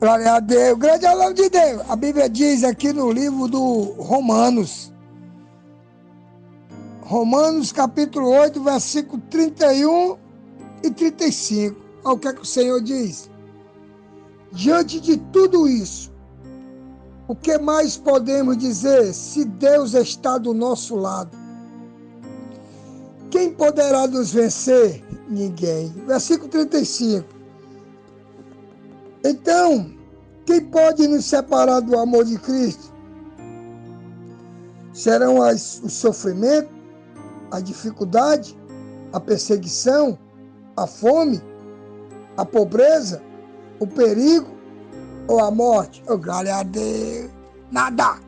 Glória a Deus, grande é o nome de Deus. A Bíblia diz aqui no livro do Romanos capítulo 8, versículo 31 e 35. Olha o que o Senhor diz. Diante de tudo isso, o que mais podemos dizer se Deus está do nosso lado? Quem poderá nos vencer? Ninguém. Versículo 35. Então, quem pode nos separar do amor de Cristo? Serão o sofrimento, a dificuldade, a perseguição, a fome, a pobreza, o perigo ou a morte? Oh, glória a Deus! Nada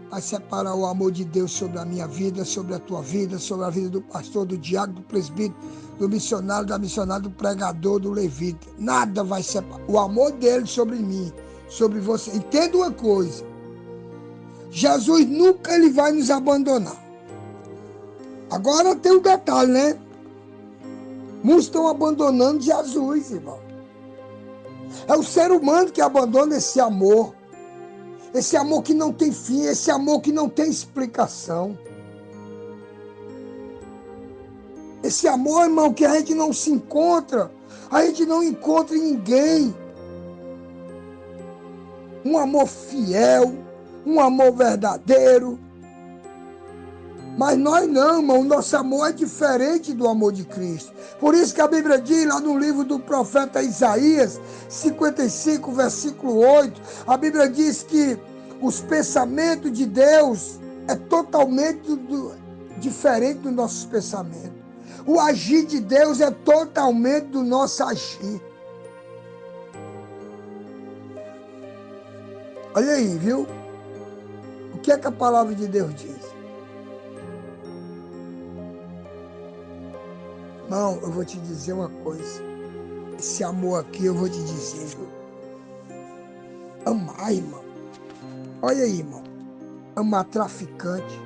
vai separar o amor de Deus sobre a minha vida, sobre a tua vida, sobre a vida do pastor, do diácono, do presbítero, do missionário, da missionária, do pregador, do levita. Nada vai separar o amor dele sobre mim, sobre você. Entenda uma coisa. Jesus nunca ele vai nos abandonar. Agora tem um detalhe, né? Muitos estão abandonando Jesus, irmão. É o ser humano que abandona esse amor. Esse amor que não tem fim, esse amor que não tem explicação. Esse amor, irmão, que a gente não se encontra, a gente não encontra em ninguém. Um amor fiel, um amor verdadeiro. Mas nós não, irmão, o nosso amor é diferente do amor de Cristo. Por isso que a Bíblia diz lá no livro do profeta Isaías, 55, versículo 8, a Bíblia diz que os pensamentos de Deus é totalmente diferente dos nossos pensamentos. O agir de Deus é totalmente do nosso agir. Olha aí, viu? O que é que a palavra de Deus diz? Irmão, eu vou te dizer uma coisa. Esse amor aqui eu vou te dizer, viu? Amar, irmão. Olha aí, irmão. Amar traficante,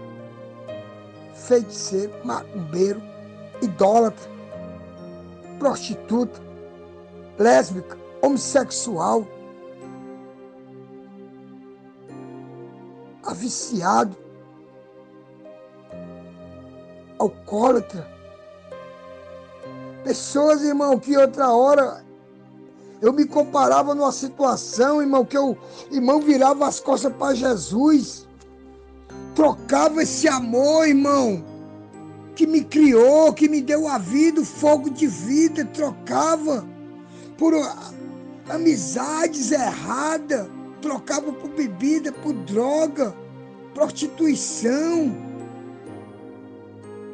feiticeiro, macumbeiro, idólatra, prostituta, lésbica, homossexual, aviciado, alcoólatra. Pessoas, irmão, que outra hora eu me comparava numa situação, irmão, que eu, irmão, virava as costas para Jesus. Trocava esse amor, irmão, que me criou, que me deu a vida, o fogo de vida. Trocava por amizades erradas. Trocava por bebida, por droga, prostituição,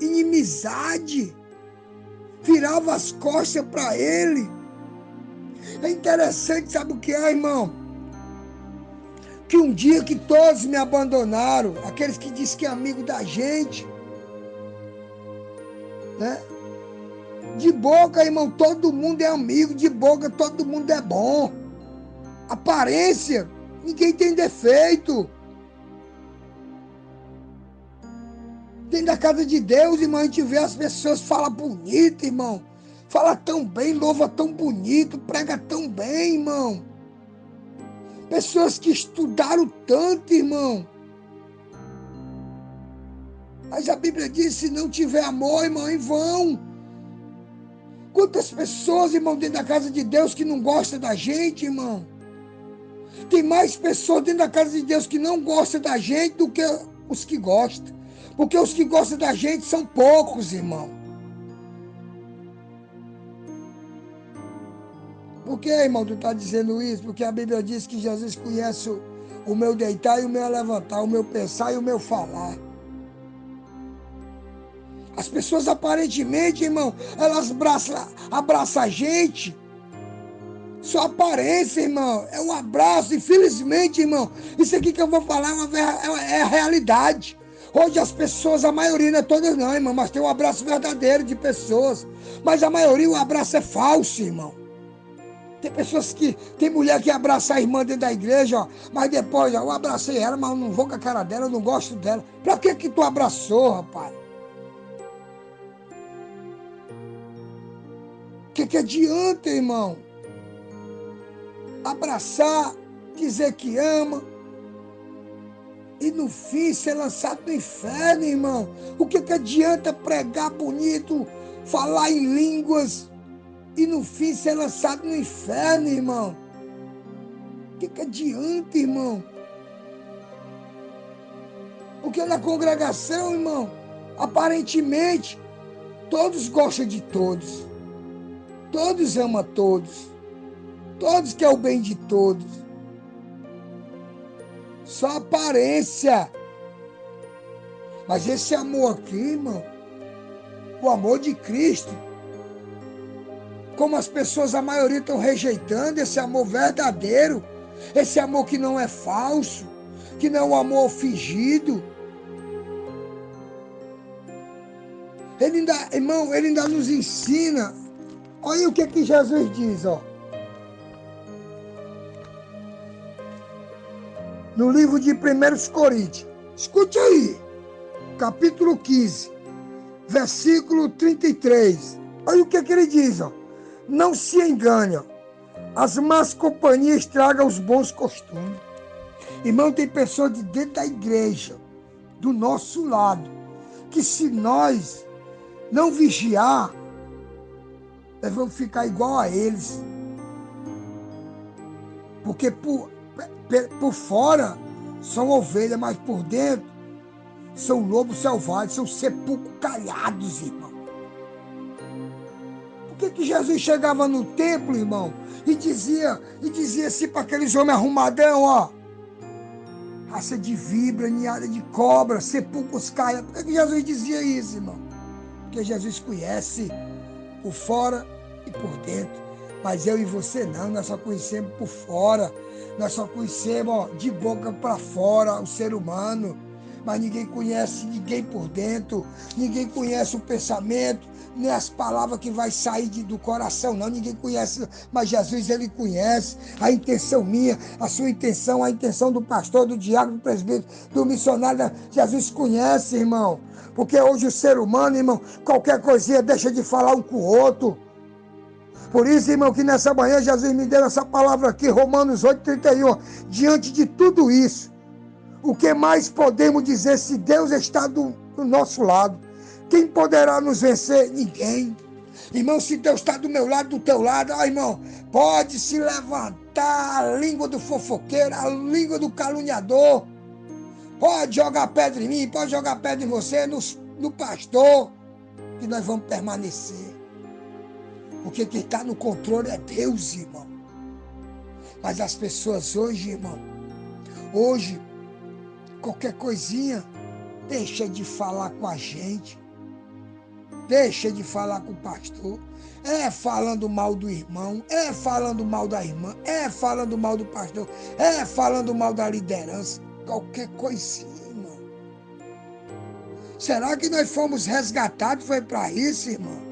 inimizade. Virava as costas para ele. É interessante, sabe o que é, irmão? Que um dia que todos me abandonaram, aqueles que dizem que é amigo da gente, né? De boca, irmão, todo mundo é amigo, de boca todo mundo é bom. Aparência, ninguém tem defeito. Dentro da casa de Deus, irmão, a gente vê as pessoas falam bonito, irmão. Fala tão bem, louva tão bonito, prega tão bem, irmão. Pessoas que estudaram tanto, irmão. Mas a Bíblia diz, se não tiver amor, irmão, em vão. Quantas pessoas, irmão, dentro da casa de Deus que não gostam da gente, irmão. Tem mais pessoas dentro da casa de Deus que não gostam da gente do que os que gostam. Porque os que gostam da gente são poucos, irmão. Por que, irmão, tu está dizendo isso? Porque a Bíblia diz que Jesus conhece o meu deitar e o meu levantar, o meu pensar e o meu falar. As pessoas aparentemente, irmão, elas abraçam a gente. Só aparência, irmão. É um abraço. Infelizmente, irmão, isso aqui que eu vou falar é a realidade. Hoje as pessoas, a maioria, não é todas não, irmão, mas tem um abraço verdadeiro de pessoas. Mas a maioria, o abraço é falso, irmão. Tem pessoas que, tem mulher que abraça a irmã dentro da igreja, ó, mas depois, ó, eu abracei ela, mas eu não vou com a cara dela, eu não gosto dela. Pra que tu abraçou, rapaz? O que adianta, irmão? abraçar, dizer que ama, e no fim ser lançado no inferno, irmão. O que adianta pregar bonito, falar em línguas, e no fim ser lançado no inferno, irmão? O que adianta, irmão? Porque na congregação, irmão, aparentemente, todos gostam de todos. Todos amam todos. Todos querem o bem de todos. Só aparência. Mas esse amor aqui, irmão, o amor de Cristo, como as pessoas, a maioria, estão rejeitando esse amor verdadeiro, esse amor que não é falso, que não é um amor fingido. Ele ainda, irmão, ele ainda nos ensina. Olha o que Jesus diz, ó. No livro de 1 Coríntios. Escute aí. Capítulo 15, versículo 33. Olha o que ele diz, ó. Não se engane. As más companhias estragam os bons costumes. Irmão, tem pessoas de dentro da igreja, do nosso lado, que se nós não vigiar, nós vamos ficar igual a eles. Porque por fora são ovelhas, mas por dentro são lobos selvagens, são sepulcros calhados, irmão. Por que Jesus chegava no templo, irmão, e dizia assim para aqueles homens arrumadão, ó, raça de víbora, ninhada de cobra, sepulcros calhados? Por que Jesus dizia isso, irmão? Porque Jesus conhece por fora e por dentro. Mas eu e você não, nós só conhecemos por fora. Nós só conhecemos, ó, de boca para fora o ser humano. Mas ninguém conhece ninguém por dentro. Ninguém conhece o pensamento, nem as palavras que vai sair do coração, não. Ninguém conhece, mas Jesus, ele conhece a intenção minha, a sua intenção, a intenção do pastor, do diácono, do presbítero, do missionário. Jesus conhece, irmão. Porque hoje o ser humano, irmão, qualquer coisinha deixa de falar um com o outro. Por isso, irmão, que nessa manhã Jesus me deu essa palavra aqui, Romanos 8:31. Diante de tudo isso, o que mais podemos dizer se Deus está do nosso lado? Quem poderá nos vencer? Ninguém. Irmão, se Deus está do meu lado, do teu lado, ó, irmão, pode se levantar a língua do fofoqueiro, a língua do caluniador. Pode jogar pedra em mim, pode jogar pedra em você, no pastor, que nós vamos permanecer. Porque quem está no controle é Deus, irmão. Mas as pessoas hoje, irmão, qualquer coisinha, deixa de falar com a gente. Deixa de falar com o pastor. É falando mal do irmão, é falando mal da irmã, é falando mal do pastor, é falando mal da liderança. Qualquer coisinha, irmão. Será que nós fomos resgatados? Foi para isso, irmão?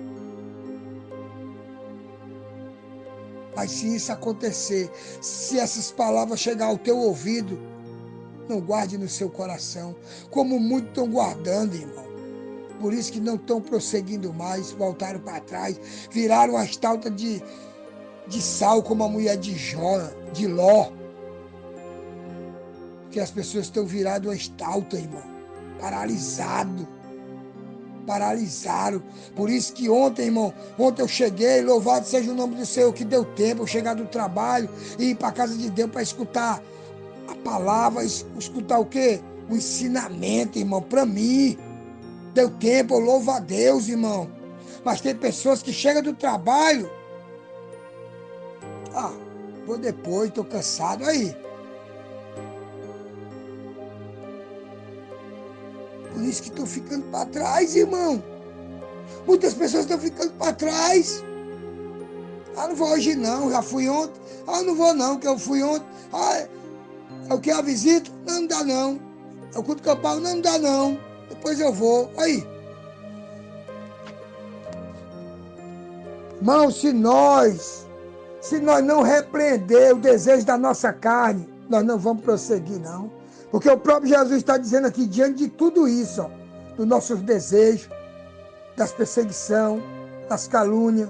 Mas se isso acontecer, se essas palavras chegar ao teu ouvido, não guarde no seu coração, como muitos estão guardando, irmão. Por isso que não estão prosseguindo mais, voltaram para trás, viraram a estátua de sal como a mulher de Ló. Porque as pessoas estão viradas uma estátua, irmão, paralisaram. Por isso que ontem, irmão, eu cheguei, louvado seja o nome do Senhor, que deu tempo eu chegar do trabalho e ir para a casa de Deus para escutar a palavra, escutar o quê? O ensinamento, irmão, para mim. Deu tempo, eu louvo a Deus, irmão. Mas tem pessoas que chegam do trabalho, vou depois, estou cansado, aí. Por isso que estão ficando para trás, irmão. Muitas pessoas estão ficando para trás. Não vou hoje não, já fui ontem. Não vou não, que eu fui ontem. É o que? A visita? Não dá não. É o culto campal? Não dá não. Depois eu vou. Aí. Irmão, se nós não repreender o desejo da nossa carne, nós não vamos prosseguir não. Porque o próprio Jesus está dizendo aqui, diante de tudo isso, ó, dos nossos desejos, das perseguições, das calúnias.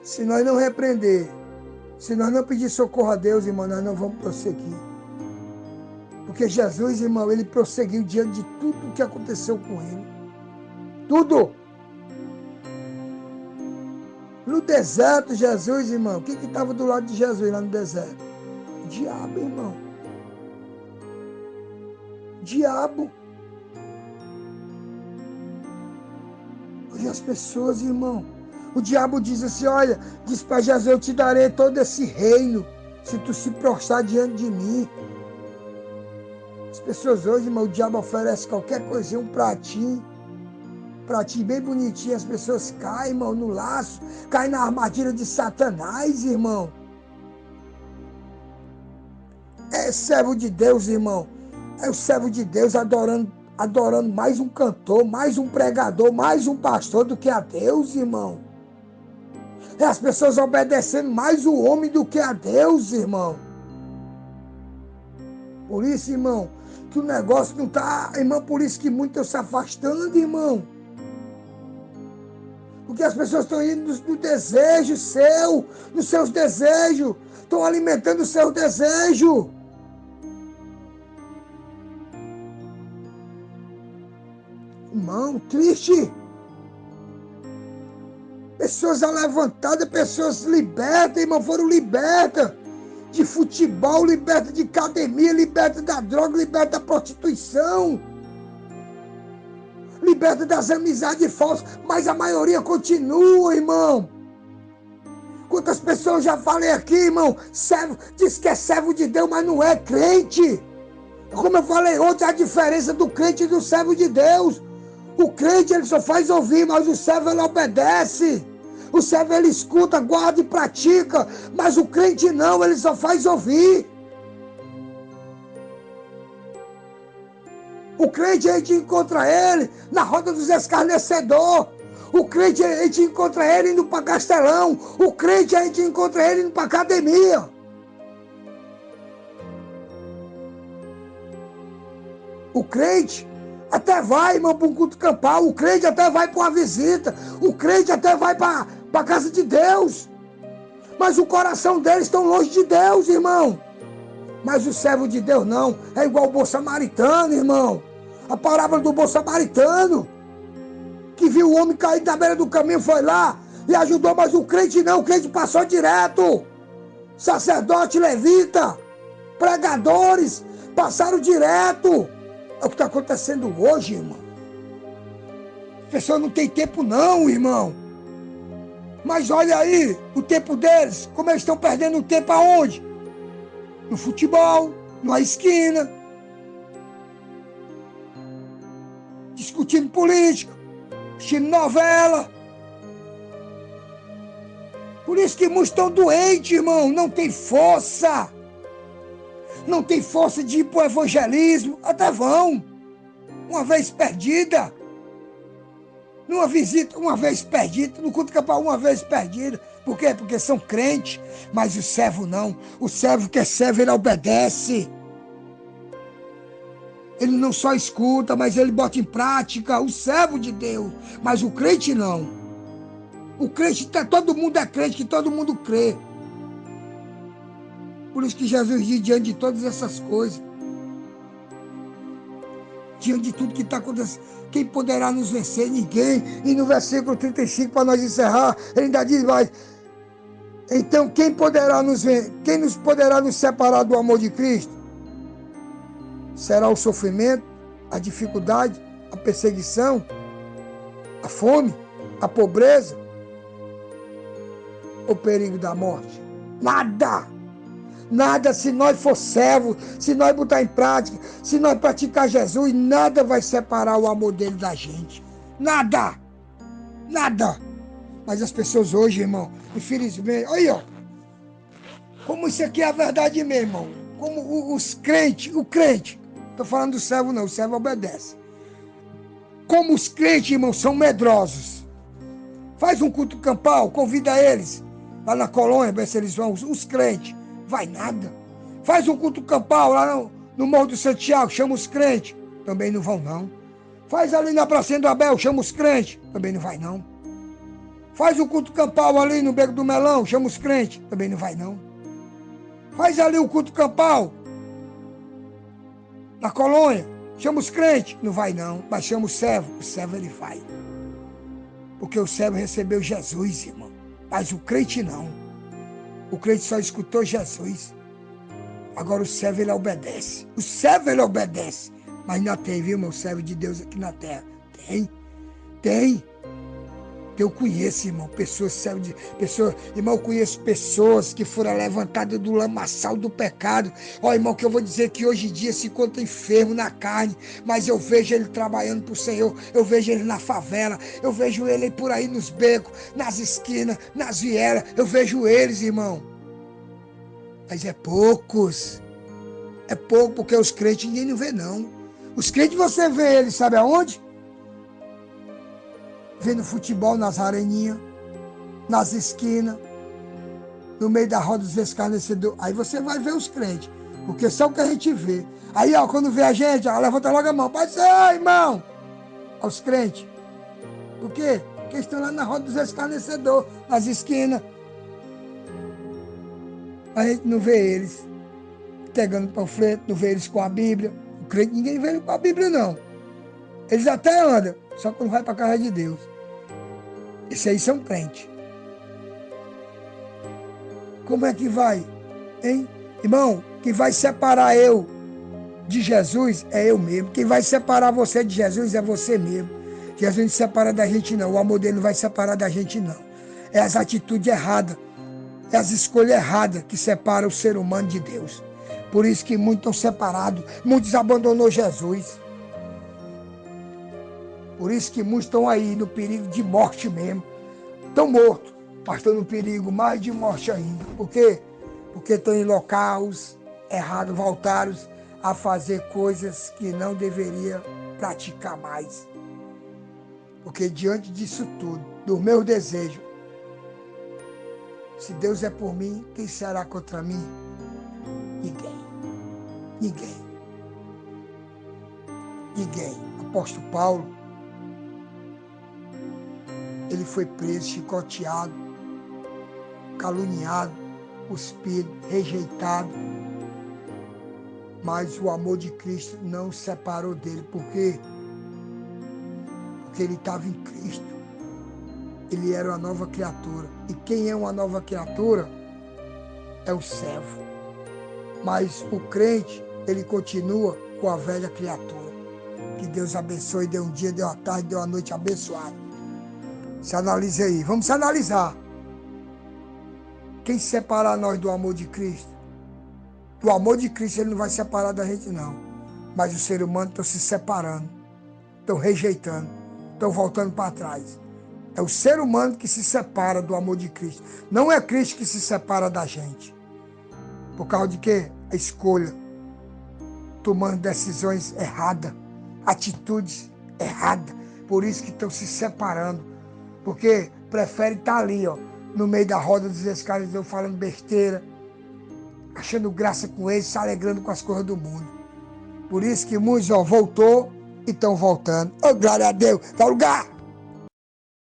Se nós não repreender, se nós não pedir socorro a Deus, irmão, nós não vamos prosseguir. Porque Jesus, irmão, ele prosseguiu diante de tudo o que aconteceu com ele. Tudo. No deserto, Jesus, irmão, o que estava do lado de Jesus lá no deserto? O diabo, irmão. Diabo. Olha as pessoas, irmão. O diabo diz assim, olha, diz para Jesus, eu te darei todo esse reino, se tu se prostrar diante de mim. As pessoas hoje, irmão, o diabo oferece qualquer coisinha, um pratinho bem bonitinho, as pessoas caem, irmão, no laço, caem na armadilha de Satanás, irmão. É servo de Deus, irmão. É o servo de Deus adorando mais um cantor, mais um pregador, mais um pastor do que a Deus, irmão. É as pessoas obedecendo mais o homem do que a Deus, irmão. Por isso, irmão, que o negócio não está, irmão, por isso que muitos estão se afastando, irmão. Porque as pessoas estão indo no desejo seu, nos seus desejos, estão alimentando o seu desejo. Irmão, triste. Pessoas alevantadas, pessoas libertas, irmão, foram libertas de futebol, libertas de academia, libertas da droga, libertas da prostituição, libertas das amizades falsas, mas a maioria continua, irmão. Quantas pessoas já falei aqui, irmão, servo, diz que é servo de Deus, mas não é crente. Como eu falei ontem, a diferença do crente e do servo de Deus. O crente, ele só faz ouvir, mas o servo, ele obedece. O servo, ele escuta, guarda e pratica, mas o crente não, ele só faz ouvir. O crente, a gente encontra ele na roda dos escarnecedores. O crente, a gente encontra ele indo para castelão. O crente, a gente encontra ele indo para academia. O crente até vai, irmão, para um culto campal. O crente até vai para uma visita. O crente até vai para a casa de Deus. Mas o coração deles está longe de Deus, irmão. Mas o servo de Deus não. É igual o bom samaritano, irmão. A parábola do bom samaritano. Que viu o homem cair na beira do caminho, foi lá e ajudou. Mas o crente não. O crente passou direto. Sacerdote, levita, pregadores, passaram direto. É o que está acontecendo hoje, irmão. As pessoas não têm tempo não, irmão. Mas olha aí, o tempo deles, como eles estão perdendo o tempo aonde? No futebol, numa esquina, discutindo política, assistindo novela. Por isso que muitos estão doentes, irmão, não tem força. Não tem força de ir para o evangelismo, até vão, uma vez perdida, numa visita, uma vez perdida, no culto campal, uma vez perdida. Por quê? Porque são crentes, mas o servo não. O servo que é servo, ele obedece. Ele não só escuta, mas ele bota em prática. O servo de Deus, mas o crente não. O crente, todo mundo é crente, que todo mundo crê. Por isso que Jesus diz, diante de todas essas coisas, diante de tudo que está acontecendo, quem poderá nos vencer? Ninguém. E no versículo 35, para nós encerrar, ele ainda diz, vai, então quem nos poderá nos separar do amor de Cristo? Será o sofrimento, a dificuldade, a perseguição, a fome, a pobreza, o perigo da morte? Nada! Nada, se nós for servo, se nós botar em prática, se nós praticar Jesus, nada vai separar o amor dele da gente. Nada. Nada. Mas as pessoas hoje, irmão, infelizmente, olha, ó, como isso aqui é a verdade mesmo, irmão. Como os crentes, o crente, estou falando do servo não, o servo obedece. Como os crentes, irmão, são medrosos. Faz um culto campal, convida eles lá na colônia, ver se eles vão, os crentes. Vai nada. Faz um culto campal lá no Morro do Santiago, chama os crentes. Também não vão, não. Faz ali na Pracinha do Abel, chama os crentes. Também não vai, não. Faz um culto campal ali no Beco do Melão, chama os crentes. Também não vai, não. Faz ali o culto campal na colônia, chama os crentes. Não vai, não. Mas chama o servo ele vai. Porque o servo recebeu Jesus, irmão. Mas o crente não. O crente só escutou Jesus. Agora o servo ele obedece. O servo ele obedece. Mas ainda tem, viu, meu servo de Deus aqui na terra? Tem. Eu conheço, irmão, irmão, eu conheço pessoas que foram levantadas do lamaçal do pecado. Ó, irmão, que eu vou dizer que hoje em dia se encontra enfermo na carne, mas eu vejo ele trabalhando pro Senhor, eu vejo ele na favela, eu vejo ele por aí nos becos, nas esquinas, nas vielas, eu vejo eles, irmão. Mas é pouco, porque os crentes ninguém não vê, não. Os crentes você vê eles, sabe aonde? Vendo futebol nas areninhas, nas esquinas, no meio da roda dos escarnecedores. Aí você vai ver os crentes, porque só o que a gente vê. Aí, ó, quando vê a gente, ó, levanta logo a mão. Pode ser, irmão! Aos crentes. Por quê? Porque estão lá na roda dos escarnecedores, nas esquinas. A gente não vê eles pegando panfleto, não vê eles com a Bíblia. O crente, ninguém vê ele com a Bíblia, não. Eles até andam, só quando vai para a casa de Deus. Esses aí são crentes. Como é que vai? Hein? Irmão, quem vai separar eu de Jesus é eu mesmo. Quem vai separar você de Jesus é você mesmo. Jesus não separa da gente, não. O amor dele não vai separar da gente, não. É as atitudes erradas, é as escolhas erradas que separam o ser humano de Deus. Por isso que muitos estão separados, muitos abandonou Jesus. Por isso que muitos estão aí no perigo de morte mesmo. Estão mortos, mas estão no perigo mais de morte ainda. Por quê? Porque estão em locais errados, voltaram a fazer coisas que não deveria praticar mais. Porque diante disso tudo, do meu desejo, se Deus é por mim, quem será contra mim? Ninguém. Apóstolo Paulo, ele foi preso, chicoteado, caluniado, cuspido, rejeitado. Mas o amor de Cristo não o separou dele. Por quê? Porque ele estava em Cristo. Ele era uma nova criatura. E quem é uma nova criatura é o servo. Mas o crente, ele continua com a velha criatura. Que Deus abençoe, dê um dia, dê uma tarde, dê uma noite abençoada. Se analise aí. Vamos se analisar. Quem separar nós do amor de Cristo? Do amor de Cristo ele não vai separar da gente, não. Mas os seres humanos estão se separando. Estão rejeitando. Estão voltando para trás. É o ser humano que se separa do amor de Cristo. Não é Cristo que se separa da gente. Por causa de quê? A escolha. Tomando decisões erradas. Atitudes erradas. Por isso que estão se separando. Porque prefere estar ali, ó, no meio da roda dos escarnecedores, falando besteira, achando graça com eles, se alegrando com as coisas do mundo. Por isso que muitos, ó, voltou e estão voltando. Ô, glória a Deus, dá lugar!